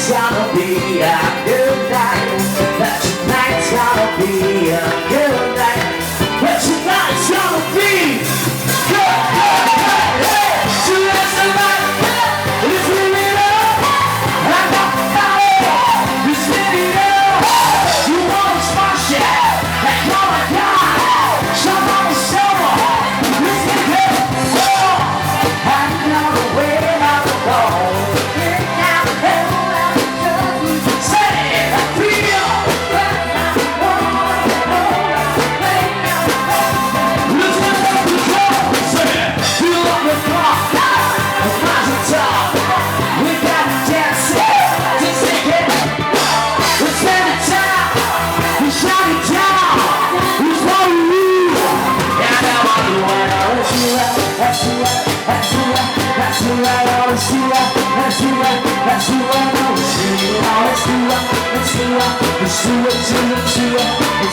tonight's gonna be a good night. That tonight's gonna be a good night. That tonight's gonna be good night. Tonight's the night. It's living up. I got the power. It's living up. You wanna smash it? Like oh my God. Jump on the summer. Let's get it. I know the way I go. Let's do it.